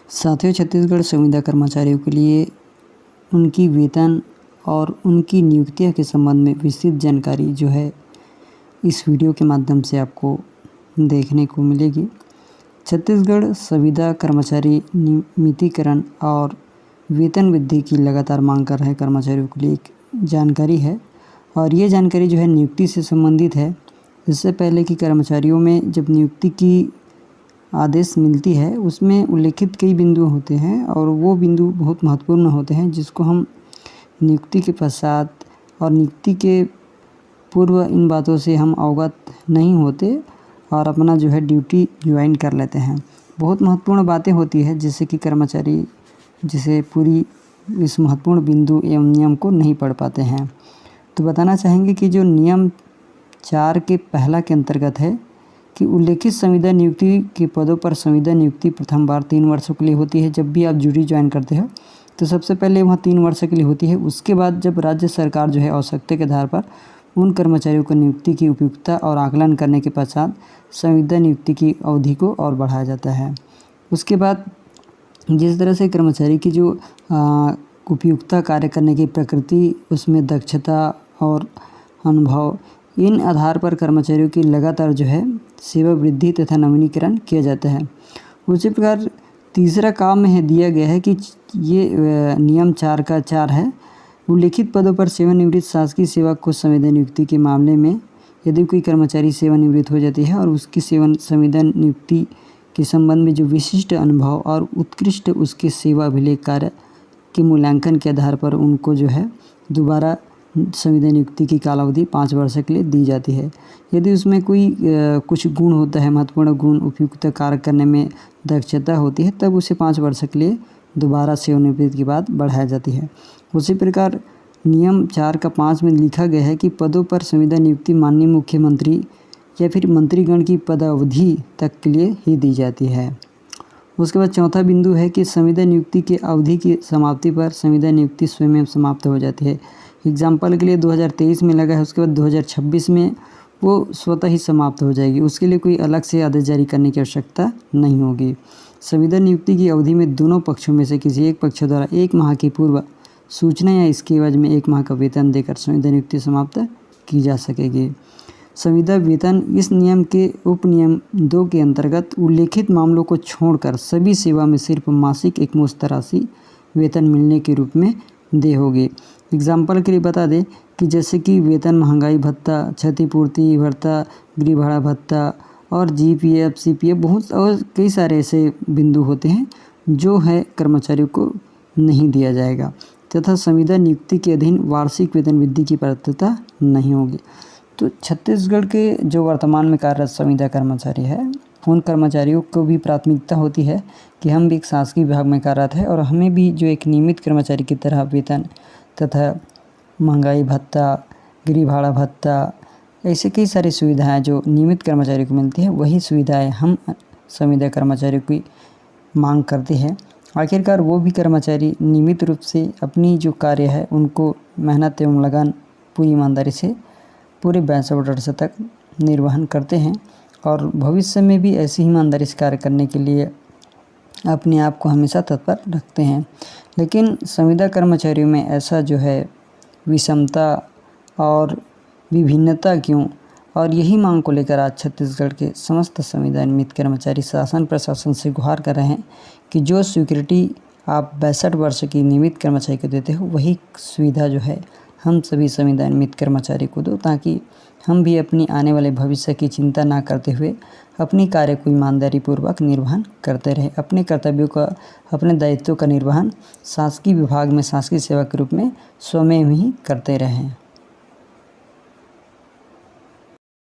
साथियों, छत्तीसगढ़ संविदा कर्मचारियों के लिए उनकी वेतन और उनकी नियुक्तियों के संबंध में विस्तृत जानकारी जो है इस वीडियो के माध्यम से आपको देखने को मिलेगी। छत्तीसगढ़ संविदा कर्मचारी नियमितीकरण और वेतन वृद्धि की लगातार मांग कर रहे कर्मचारियों के लिए एक जानकारी है और ये जानकारी जो है नियुक्ति से संबंधित है। इससे पहले कि कर्मचारियों में जब नियुक्ति की आदेश मिलती है उसमें उल्लेखित कई बिंदु होते हैं और वो बिंदु बहुत महत्वपूर्ण होते हैं जिसको हम नियुक्ति के पश्चात और नियुक्ति के पूर्व इन बातों से हम अवगत नहीं होते और अपना जो है ड्यूटी ज्वाइन कर लेते हैं। बहुत महत्वपूर्ण बातें होती है जिससे कि कर्मचारी जिसे पूरी इस महत्वपूर्ण बिंदु एवं नियम को नहीं पढ़ पाते हैं। तो बताना चाहेंगे कि जो नियम 4 के पहला के अंतर्गत है कि उल्लेखित संविदा नियुक्ति के पदों पर संविदा नियुक्ति प्रथम बार 3 वर्षों के लिए होती है। जब भी आप ड्यूटी ज्वाइन करते हो तो सबसे पहले वहाँ 3 वर्ष के लिए होती है। उसके बाद जब राज्य सरकार जो है आवश्यकता के आधार पर उन कर्मचारियों को नियुक्ति की उपयुक्तता और आकलन करने के पश्चात संविदा नियुक्ति की अवधि को और बढ़ाया जाता है। उसके बाद जिस तरह से कर्मचारी की जो उपयुक्तता कार्य करने की प्रकृति, उसमें दक्षता और अनुभव, इन आधार पर कर्मचारियों की लगातार जो है सेवा वृद्धि तथा नवीनीकरण किया जाता है। उसी प्रकार तीसरा काम में दिया गया है कि ये नियम 4 का 4 है, उल्लेखित पदों पर सेवानिवृत्त शासकीय सेवक को संविदा नियुक्ति के मामले में यदि कोई कर्मचारी सेवानिवृत्त हो जाती है और उसकी संविदा नियुक्ति के संबंध में जो विशिष्ट अनुभव और उत्कृष्ट उसके सेवा अभिलेख कार्य के मूल्यांकन के आधार पर उनको जो है दोबारा संविदा नियुक्ति की कालावधि 5 वर्ष के लिए दी जाती है। यदि उसमें कोई कुछ गुण होता है, महत्वपूर्ण गुण, उपयुक्त कार्य करने में दक्षता होती है, तब उसे 5 वर्ष के लिए दोबारा सेवानिवृत्ति के बाद बढ़ाया जाती है। उसी प्रकार नियम 4 का 5 में लिखा गया है कि पदों पर संविदा नियुक्ति माननीय मुख्यमंत्री या फिर मंत्रीगण की पदावधि तक के लिए ही दी जाती है। उसके बाद चौथा बिंदु है कि संविदा नियुक्ति के अवधि की समाप्ति पर संविदा नियुक्ति स्वयं समाप्त हो जाती है। एग्जाम्पल के लिए 2023 में लगा है, उसके बाद 2026 में वो स्वतः ही समाप्त हो जाएगी। उसके लिए कोई अलग से आदेश जारी करने की आवश्यकता नहीं होगी। संविदा नियुक्ति की अवधि में दोनों पक्षों में से किसी एक पक्ष द्वारा 1 माह की पूर्व सूचना या इसके एवज में 1 माह का वेतन देकर संविदा नियुक्ति समाप्त की जा सकेगी। संविदा वेतन इस नियम के उपनियम 2 के अंतर्गत उल्लेखित मामलों को छोड़कर सभी सेवा में सिर्फ मासिक एकमुश्त राशि वेतन मिलने के रूप में देय होगी। एग्जाम्पल के लिए बता दें कि जैसे कि वेतन, महंगाई भत्ता, क्षतिपूर्ति भत्ता, गृह भाड़ा भत्ता और जीपीएफ, सीपीएफ, बहुत और कई सारे ऐसे बिंदु होते हैं जो है कर्मचारियों को नहीं दिया जाएगा तथा संविदा नियुक्ति के अधीन वार्षिक वेतन वृद्धि की पात्रता नहीं होगी। तो छत्तीसगढ़ के जो वर्तमान में कार्यरत संविदा कर्मचारी है उन कर्मचारियों को भी प्राथमिकता होती है कि हम भी एक शासकीय विभाग में कार्यरत है और हमें भी जो एक नियमित कर्मचारी की तरह वेतन तथा महंगाई भत्ता, गृह भाड़ा भत्ता, ऐसे कई सारी सुविधाएं जो नियमित कर्मचारी को मिलती है, वही सुविधाएं हम संविदा कर्मचारियों की मांग करते हैं। आखिरकार वो भी कर्मचारी नियमित रूप से अपनी जो कार्य है उनको मेहनत एवं लगन पूरी ईमानदारी से पूरे 62 वर्ष तक निर्वहन करते हैं और भविष्य में भी ऐसी ही ईमानदारी से कार्य करने के लिए अपने आप को हमेशा तत्पर रखते हैं। लेकिन संविदा कर्मचारियों में ऐसा जो है विषमता और विभिन्नता क्यों, और यही मांग को लेकर आज छत्तीसगढ़ के समस्त संविदा नियमित कर्मचारी शासन प्रशासन से गुहार कर रहे हैं कि जो स्वीकृति आप 62 वर्ष की नियमित कर्मचारी को देते हो वही सुविधा जो है हम सभी संविदा नियमित कर्मचारी को दो, ताकि हम भी अपनी आने वाले भविष्य की चिंता ना करते हुए अपनी कार्य को ईमानदारी पूर्वक निर्वहन करते रहे, अपने कर्तव्यों का, अपने दायित्वों का निर्वहन शासकीय विभाग में शासकीय सेवा के रूप में स्वयं ही करते रहें।